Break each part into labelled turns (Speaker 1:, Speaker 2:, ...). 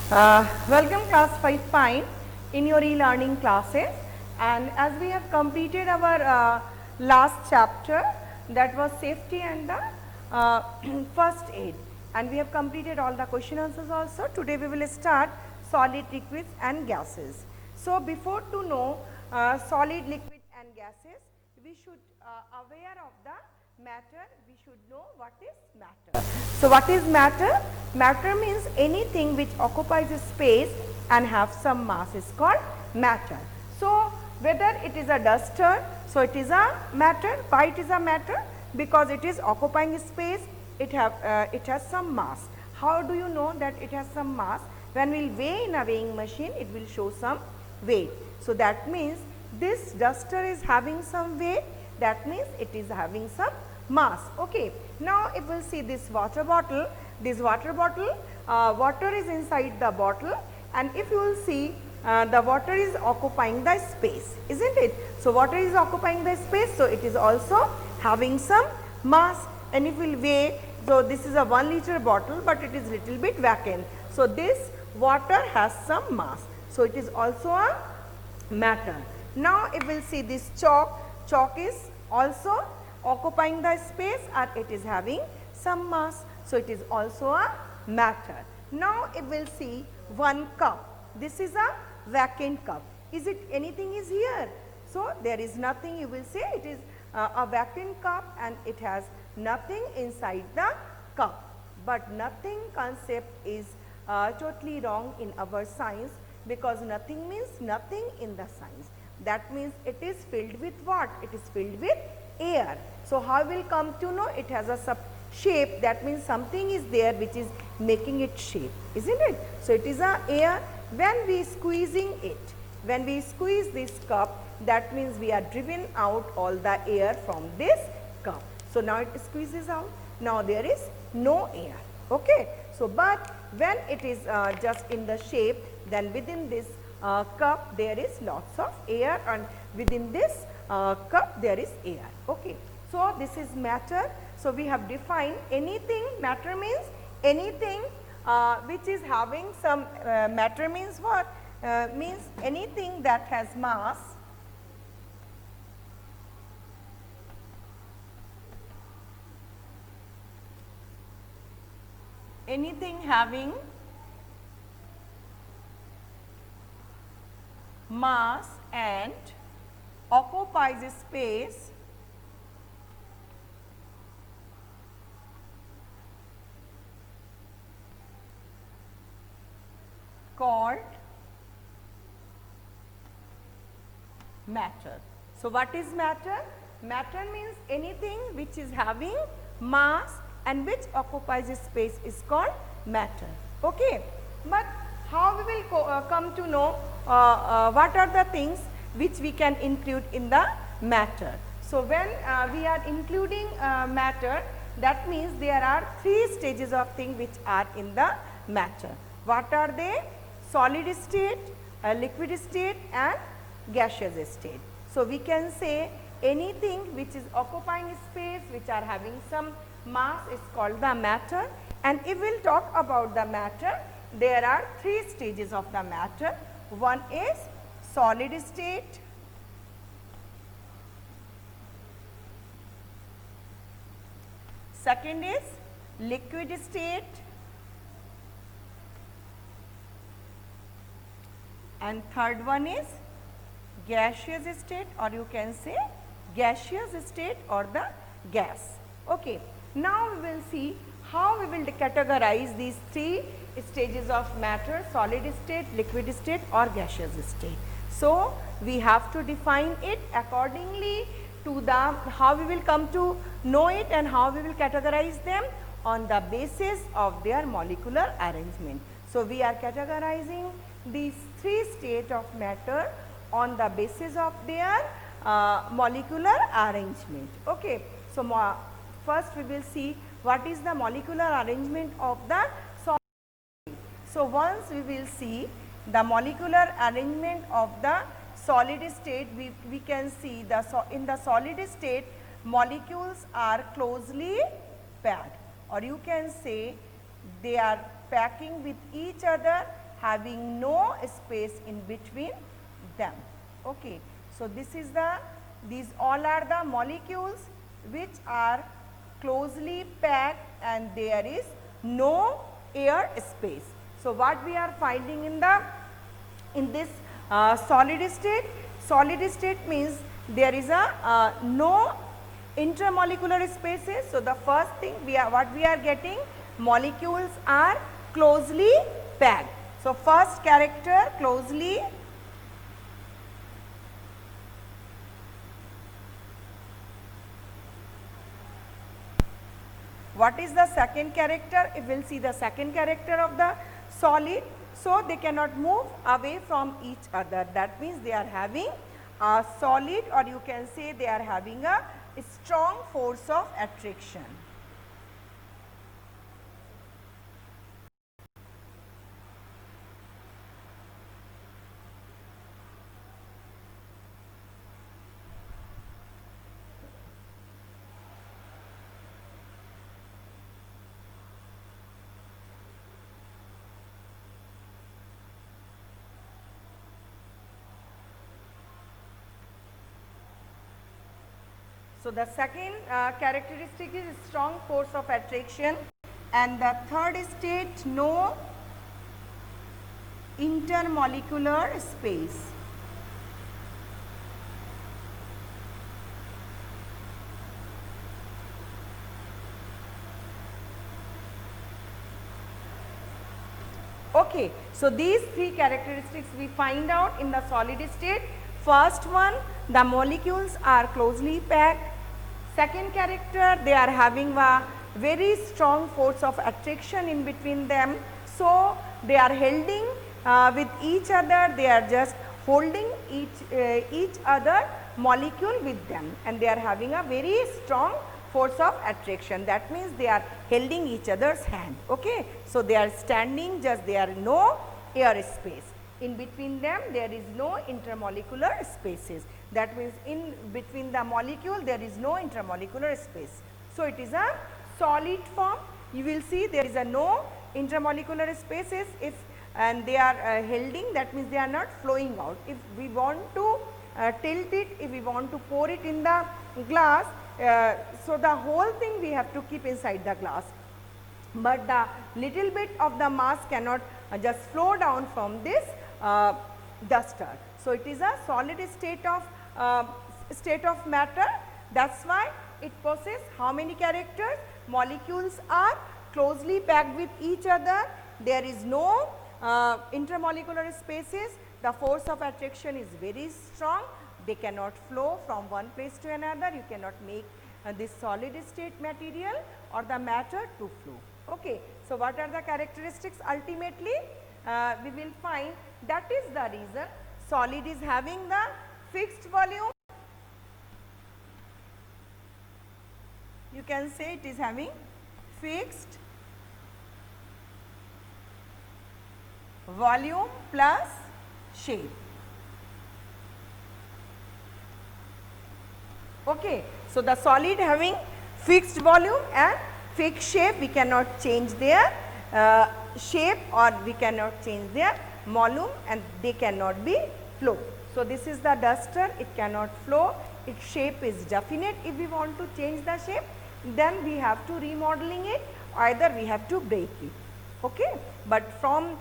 Speaker 1: Welcome class 5 fine in your e-learning classes, and as we have completed our last chapter, that was safety and the first aid, and we have completed all the question answers also. Today we will start solid, liquids and gases. So before to know solid, liquid and gases, we should aware of the matter, we should know what is matter. So what is matter? Matter means anything which occupies a space and have some mass is called matter. So whether it is a duster, so it is a matter. Why it is a matter? Because it is occupying space, it has some mass. How do you know that it has some mass? When we will weigh in a weighing machine, it will show some weight. So that means this duster is having some weight, that means it is having some mass. Okay. Now if we will see this water bottle, water is inside the bottle, and if you will see the water is occupying the space, isn't it? So water is occupying the space, so it is also having some mass. And if we will weigh, so this is a 1 liter bottle, but it is little bit vacant. So this water has some mass, so it is also a matter. Now if we will see this chalk is also occupying the space and it is having some mass, so it is also a matter. Now if we will see one cup, this is a vacant cup. Is it anything is here? So there is nothing, you will say it is a vacant cup and it has nothing inside the cup. But nothing concept is totally wrong in our science, because nothing means nothing in the science. That means it is filled with what? It is filled with air. So how will come to know? It has a shape, that means something is there which is making it shape, isn't it? So it is a air. When we squeezing it, when we squeeze this cup, that means we are driven out all the air from this cup. So now it squeezes out, now there is no air. Okay. So but when it is just in the shape, then within this cup there is lots of air, and within this cup there is air. Okay. So this is matter. So we have defined anything. Matter means anything which is having some matter means what? Means anything that has mass, anything having mass and occupies a space called matter. So what is matter? Matter means anything which is having mass and which occupies a space is called matter. Okay. But how we will come to know what are the things which we can include in the matter. So when we are including matter, that means there are 3 stages of things which are in the matter. What are they? Solid state, liquid state and gaseous state. So we can say anything which is occupying space, which are having some mass, is called the matter. And if we will talk about the matter, there are 3 stages of the matter. One is solid state, second is liquid state, and third one is gaseous state, or you can say gaseous state or the gas. Okay. Now we will see how we will categorize these 3 stages of matter: solid state, liquid state or gaseous state. So we have to define it accordingly to the how we will come to know it, and how we will categorize them on the basis of their molecular arrangement. So we are categorizing these 3 states of matter on the basis of their molecular arrangement. Okay. So first we will see what is the molecular arrangement of the solid. So once we will see the molecular arrangement of the solid state, we can see in the solid state molecules are closely packed, or you can say they are packing with each other having no space in between them. Okay. So, this is these all are the molecules which are closely packed and there is no air space. So, what we are finding in this solid state? Solid state means there is a no intermolecular spaces. So, the first thing what we are getting, molecules are closely packed. So, first character, closely What is the second character? If we will see the second character of the solid, so they cannot move away from each other. That means they are having a solid, or you can say they are having a strong force of attraction. So, the second characteristic is strong force of attraction, and the third state, no intermolecular space. Okay. So, these three characteristics we find out in the solid state. First one, the molecules are closely packed. Second character, they are having a very strong force of attraction in between them. So, they are holding with each other, they are just holding each other molecule with them, and they are having a very strong force of attraction. That means they are holding each other's hand. Okay. So, they are standing, just there are no air space. In between them there is no intermolecular spaces. That means in between the molecule there is no intermolecular space. So, it is a solid form. You will see there is a no intermolecular spaces if and they are holding, that means they are not flowing out. If we want to tilt it, if we want to pour it in the glass, so the whole thing we have to keep inside the glass, but the little bit of the mass cannot just flow down from this duster. So, it is a solid state of matter. That is why it possesses how many characters? Molecules are closely packed with each other. There is no intermolecular spaces. The force of attraction is very strong. They cannot flow from one place to another. You cannot make this solid state material or the matter to flow. Okay. So, what are the characteristics ultimately? We will find that is the reason solid is having the fixed volume. You can say it is having fixed volume plus shape. Okay. So, the solid having fixed volume and fixed shape, we cannot change their shape or we cannot change their volume, and they cannot be flow. So, this is the duster, it cannot flow, its shape is definite. If we want to change the shape, then we have to remodeling it, either we have to break it. Okay. But from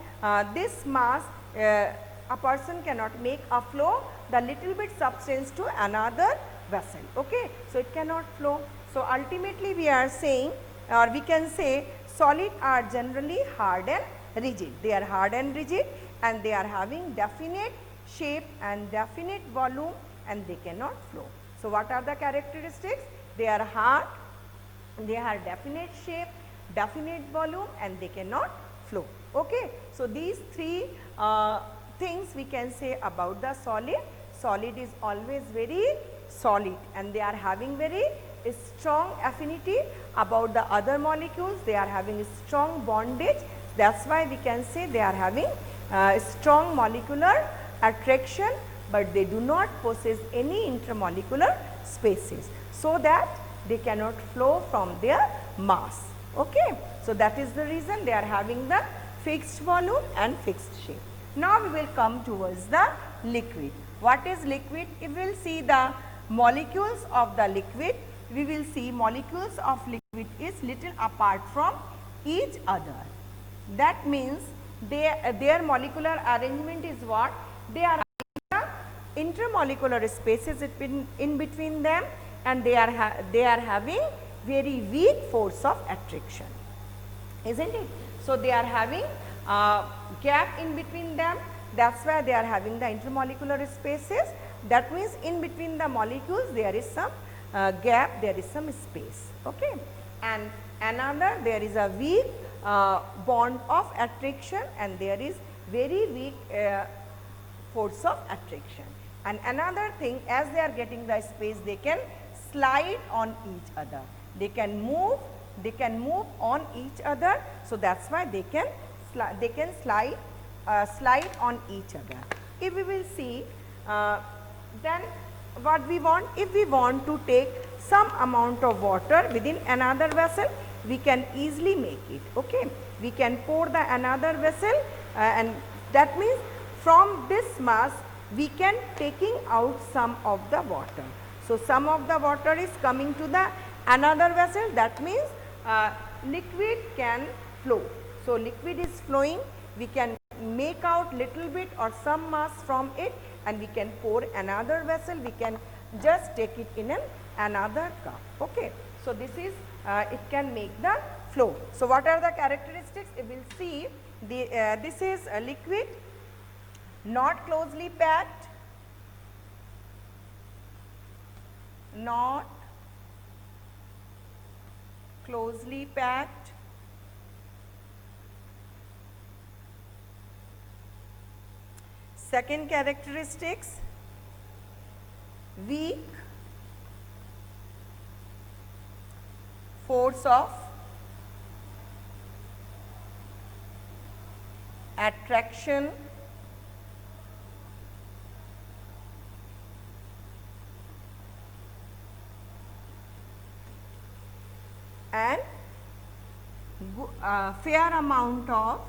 Speaker 1: this mass, a person cannot make a flow the little bit substance to another vessel. Okay. So, it cannot flow. So, ultimately we are saying, or we can say, solid are generally hard and rigid. They are hard and rigid, and they are having definite shape and definite volume, and they cannot flow. So, what are the characteristics? They are hard, they have definite shape, definite volume, and they cannot flow. Okay. So, these three things we can say about the solid. Solid is always very solid, and they are having very strong affinity about the other molecules. They are having strong bondage. That is why we can say they are having strong molecular attraction, but they do not possess any intermolecular spaces, so that they cannot flow from their mass. Okay. So, that is the reason they are having the fixed volume and fixed shape. Now we will come towards the liquid. What is liquid? If we will see the molecules of the liquid, we will see molecules of liquid is little apart from each other. That means their molecular arrangement is what? They are intermolecular spaces in between them, and they are having very weak force of attraction, isn't it? So they are having a gap in between them. That's why they are having the intermolecular spaces. That means in between the molecules there is some gap, there is some space. Okay, and another, there is a weak bond of attraction, and there is very weak force of attraction. And another thing, as they are getting the space, they can slide on each other. They can move on each other. So that's why they can slide on each other. If we will see, then what we want, if we want to take some amount of water within another vessel, we can easily make it. Okay, we can pour the another vessel, and that means from this mass we can taking out some of the water. So some of the water is coming to the another vessel. That means liquid can flow. So liquid is flowing, we can make out little bit or some mass from it, and we can pour another vessel, we can just take it in another cup. Okay, so this is it can make the flow. So what are the characteristics? We will see this is a liquid, not closely packed, not closely packed, second characteristics, weak force of attraction, and fair amount of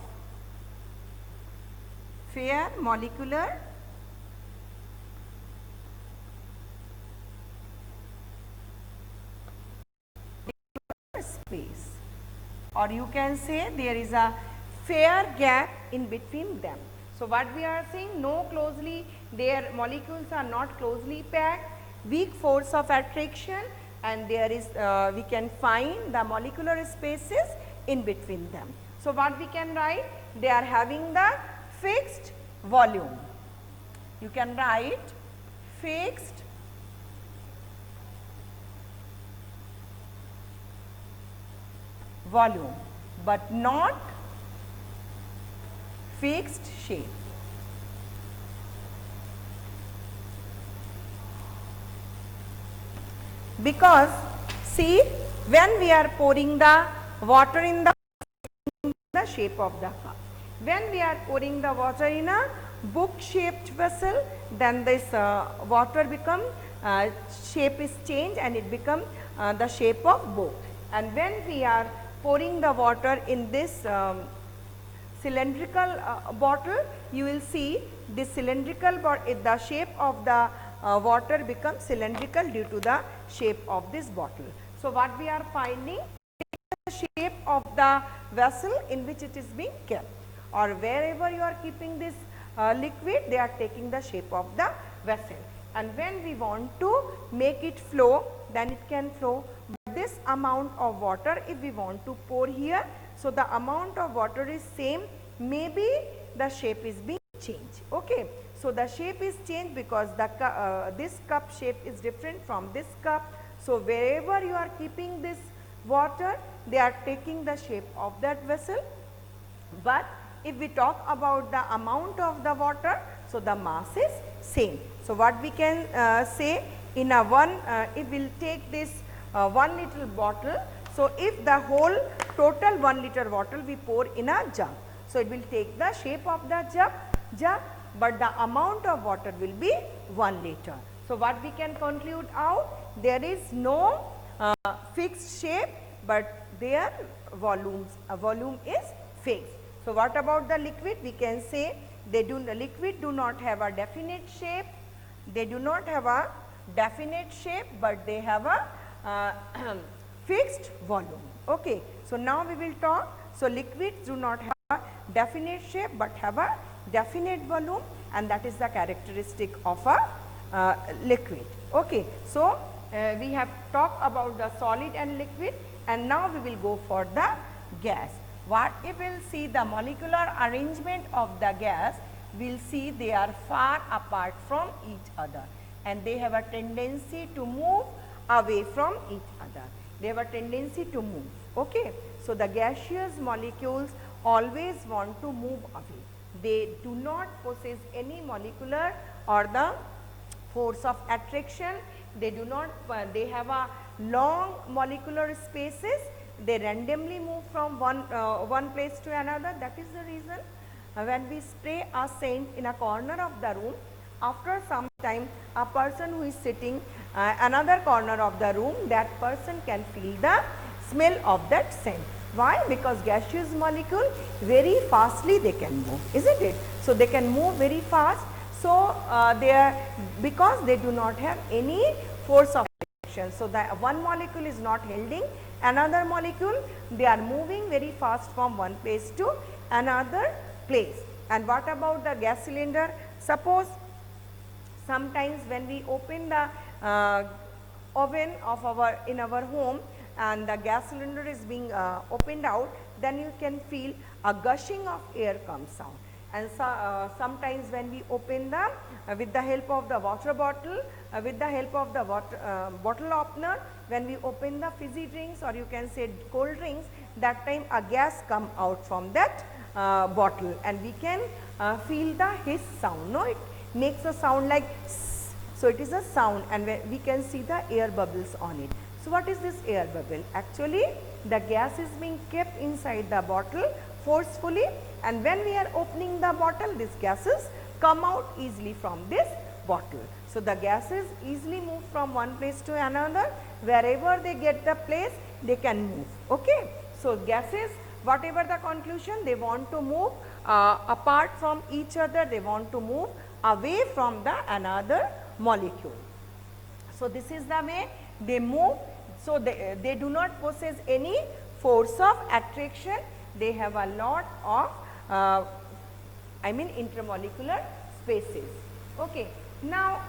Speaker 1: fair molecular space, or you can say there is a fair gap in between them. So what we are saying, no closely, their molecules are not closely packed, weak force of attraction, and there is we can find the molecular spaces in between them. So what we can write, they are having the fixed volume. You can write fixed volume, but not fixed shape. Because see, when we are pouring the water in the shape of the cup, when we are pouring the water in a book shaped vessel, then this water become shape is changed and it become the shape of book. And when we are pouring the water in this cylindrical bottle, you will see this cylindrical the shape of the water becomes cylindrical due to the shape of this bottle. So what we are finding, the shape of the vessel in which it is being kept, or wherever you are keeping this liquid, they are taking the shape of the vessel. And when we want to make it flow, then it can flow. But this amount of water, if we want to pour here, so the amount of water is same, maybe the shape is being changed. Okay, so the shape is changed because the this cup shape is different from this cup. So wherever you are keeping this water, they are taking the shape of that vessel. But if we talk about the amount of the water, so the mass is same. So what we can say, in a if we will take this 1 liter bottle, so if the whole total 1 liter water we pour in a jug, so it will take the shape of the jug, but the amount of water will be 1 liter. So what we can conclude out, there is no fixed shape, but their volume is fixed. So what about the liquid? We can say the liquid do not have a definite shape. They do not have a definite shape, but they have a fixed volume. Okay. So now we will talk. So liquids do not have a definite shape, but have a definite volume, and that is the characteristic of a liquid. Okay. So we have talked about the solid and liquid, and now we will go for the gas. What if we will see the molecular arrangement of the gas, we will see they are far apart from each other, and they have a tendency to move away from each other. They have a tendency to move. Okay. So the gaseous molecules always want to move away. They do not possess any molecular or the force of attraction. They do not, they have a long molecular spaces. They randomly move from one place to another. That is the reason when we spray a scent in a corner of the room, after some time a person who is sitting another corner of the room, that person can feel the smell of that scent. Why? Because gaseous molecule very fastly they can move, isn't it? So they can move very fast. So they are, because they do not have any force of attraction. So the one molecule is not holding another molecule, they are moving very fast from one place to another place. And what about the gas cylinder? Suppose sometimes when we open the oven of in our home, and the gas cylinder is being opened out, then you can feel a gushing of air comes out. And so, sometimes when we open the with the help of the water bottle, with the help of the bottle opener, when we open the fizzy drinks or you can say cold drinks, that time a gas come out from that bottle, and we can feel the hiss sound. No, it makes a sound like sss. So it is a sound, and we can see the air bubbles on it. So what is this air bubble? Actually the gas is being kept inside the bottle forcefully, and when we are opening the bottle, these gases come out easily from this bottle. So the gases easily move from one place to another. Wherever they get the place, they can move. Okay. So gases, whatever the conclusion, they want to move apart from each other, they want to move away from the another molecule. So this is the way they move. So they do not possess any force of attraction. They have a lot of intermolecular spaces. Okay. Now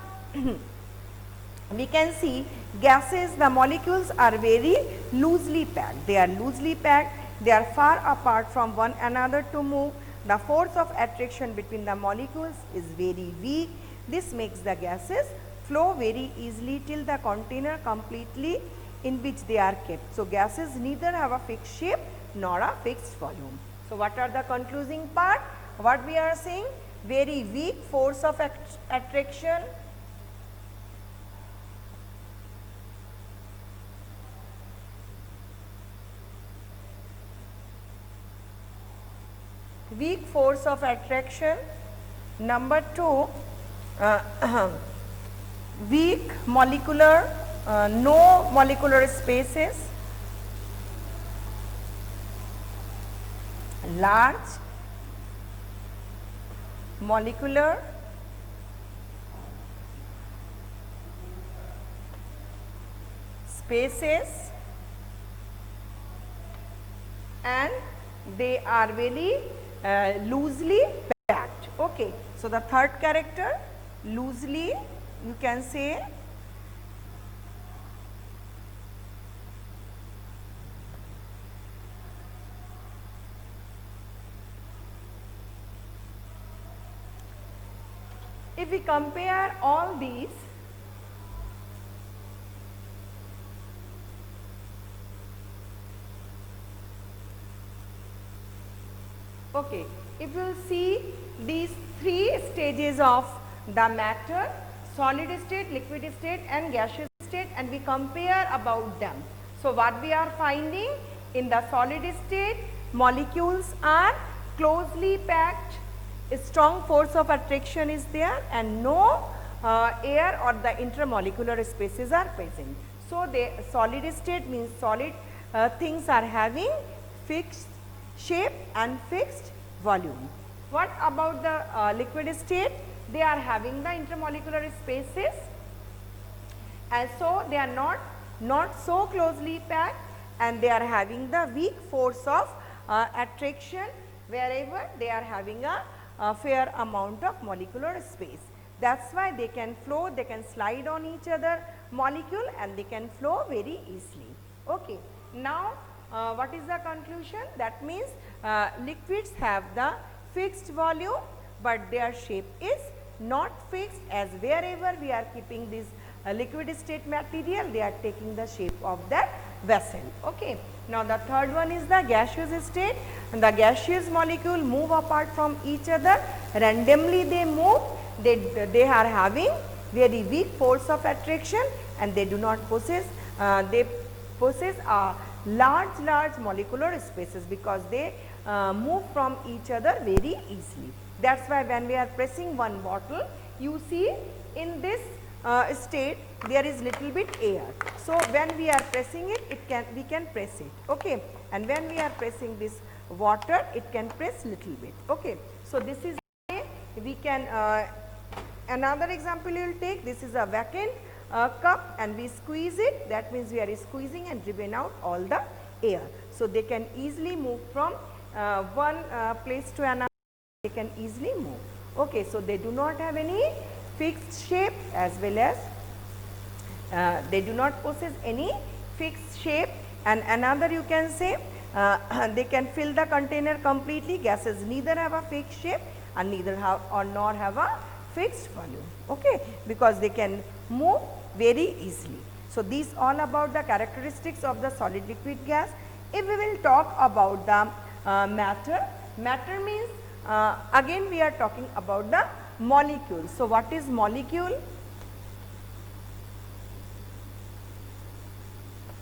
Speaker 1: we can see gases, the molecules are very loosely packed. They are loosely packed. They are far apart from one another to move. The force of attraction between the molecules is very weak. This makes the gases flow very easily till the container completely in which they are kept. So gases neither have a fixed shape nor a fixed volume. So what are the concluding part? What we are saying? Very weak force of attraction, weak force of attraction. Number 2, weak molecular, no molecular spaces, large molecular spaces, and they are very loosely packed. Okay. So the third character, loosely, you can say if we compare all these, okay, if you will see these 3 stages of the matter, solid state, liquid state and gaseous state, and we compare about them. So what we are finding, in the solid state, molecules are closely packed, a strong force of attraction is there, and no air or the intermolecular spaces are present. So the solid state means solid things are having fixed shape and fixed volume. What about the liquid state? They are having the intermolecular spaces, and so they are not so closely packed, and they are having the weak force of attraction wherever they are having a fair amount of molecular space. That is why they can flow, they can slide on each other molecule, and they can flow very easily. Okay. Now, what is the conclusion? That means liquids have the fixed volume, but their shape is not fixed, as wherever we are keeping this liquid state material, they are taking the shape of that vessel. Okay. Now, the third one is the gaseous state, and the gaseous molecule move apart from each other, randomly they move, they are having very weak force of attraction, and they do not possess, they possess large molecular spaces, because they move from each other very easily. That is why when we are pressing one bottle, you see in this state there is little bit air. So, when we are pressing it, we can press it, okay, and when we are pressing this water, it can press little bit, okay. So, this is we can another example you will take. This is a vacant cup, and we squeeze it, that means we are squeezing and driven out all the air. So, they can easily move from one place to another, they can easily move, okay. So, they do not have any fixed shape, as well as they do not possess any fixed shape, and another you can say they can fill the container completely. Gases neither have a fixed shape and neither have or nor have a fixed volume, okay, because they can move very easily. So, these all about the characteristics of the solid liquid gas. If we will talk about the matter, matter means again we are talking about the molecule. So, what is molecule?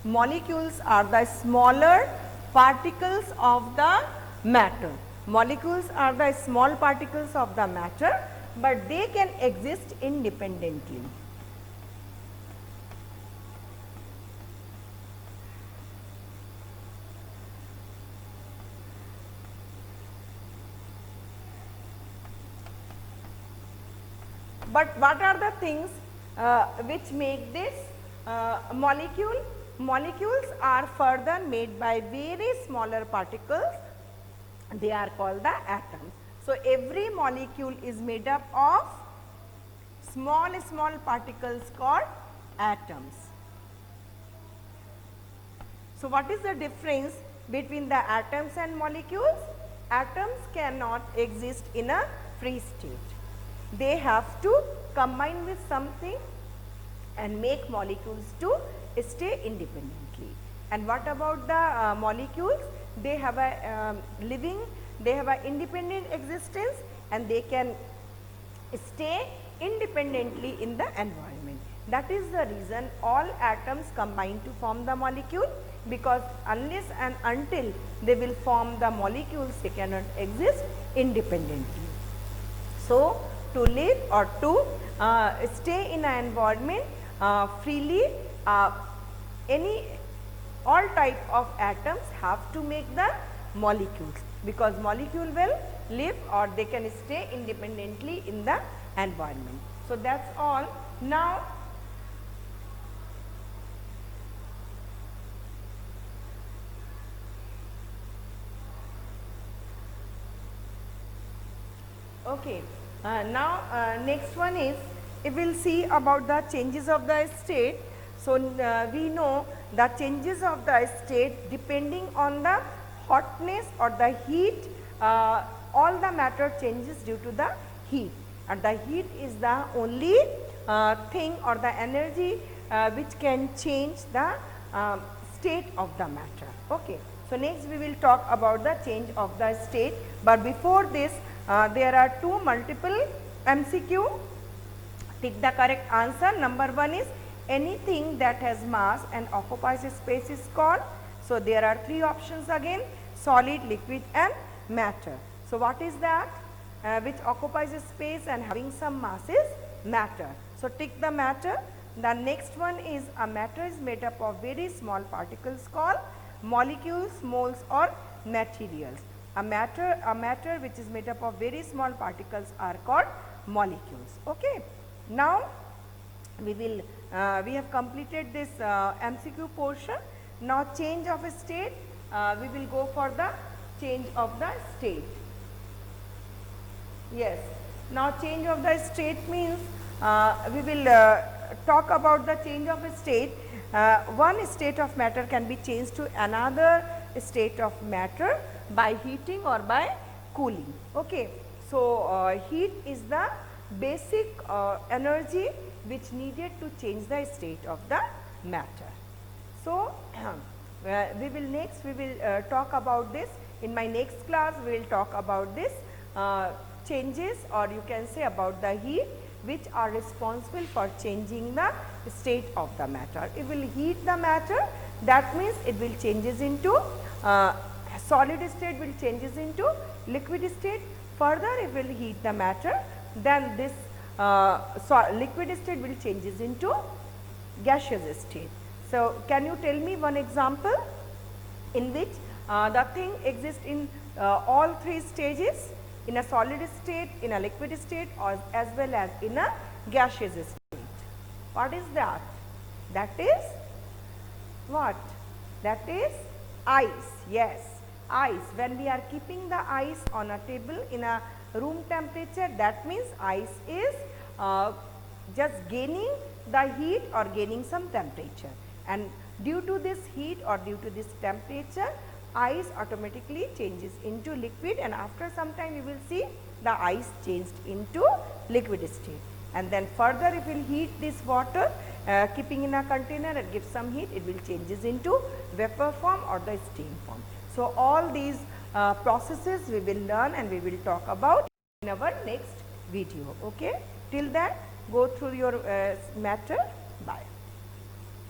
Speaker 1: Molecules are the smaller particles of the matter. Molecules are the small particles of the matter, but they can exist independently. But what are the things which make this molecule? Molecules are further made by very smaller particles, they are called the atoms. So, every molecule is made up of small particles called atoms. So, what is the difference between the atoms and molecules? Atoms cannot exist in a free state. They have to combine with something and make molecules to stay independently. And what about the molecules? They have a they have an independent existence, and they can stay independently in the environment. That is the reason all atoms combine to form the molecule, because unless and until they will form the molecules, they cannot exist independently. So, to live or to stay in an environment freely, all type of atoms have to make the molecules, because molecule will live or they can stay independently in the environment. So, that is all. Now, okay. Next one is, we will see about the changes of the state. So, we know the changes of the state depending on the hotness or the heat, all the matter changes due to the heat, and the heat is the only thing or the energy which can change the state of the matter. Okay. So, next we will talk about the change of the state, but before this there are two multiple MCQ. Take the correct answer. Number one is, anything that has mass and occupies a space is called. So, there are three options again: solid, liquid and matter. So, what is that? Which occupies a space and having some mass is matter. So, tick the matter. The next one is, a matter is made up of very small particles called molecules, moles or materials. A matter which is made up of very small particles are called molecules. Okay. Now we will we have completed this MCQ portion. Now change of a state, we will go for the change of the state. Yes. Now change of the state means we will talk about the change of a state. One state of matter can be changed to another state of matter by heating or by cooling. Okay. So heat is the basic energy which needed to change the state of the matter. So we will talk about this in my next class. We will talk about this changes, or you can say about the heat which are responsible for changing the state of the matter. It will heat the matter, that means it will changes into solid state, will changes into liquid state. Further it will heat the matter, then this liquid state will changes into gaseous state. So can you tell me one example in which the thing exists in all three stages, in a solid state, in a liquid state, or as well as in a gaseous state? What is that? That is what? That is ice. Yes, ice. When we are keeping the ice on a table in a room temperature, that means ice is just gaining the heat or gaining some temperature, and due to this heat or due to this temperature, ice automatically changes into liquid, and after some time you will see the ice changed into liquid state. And then further if we will heat this water, keeping in a container and give some heat, it will changes into vapor form or the steam form. So all these processes we will learn and we will talk about in our next video. Okay. Till that, go through your matter. Bye.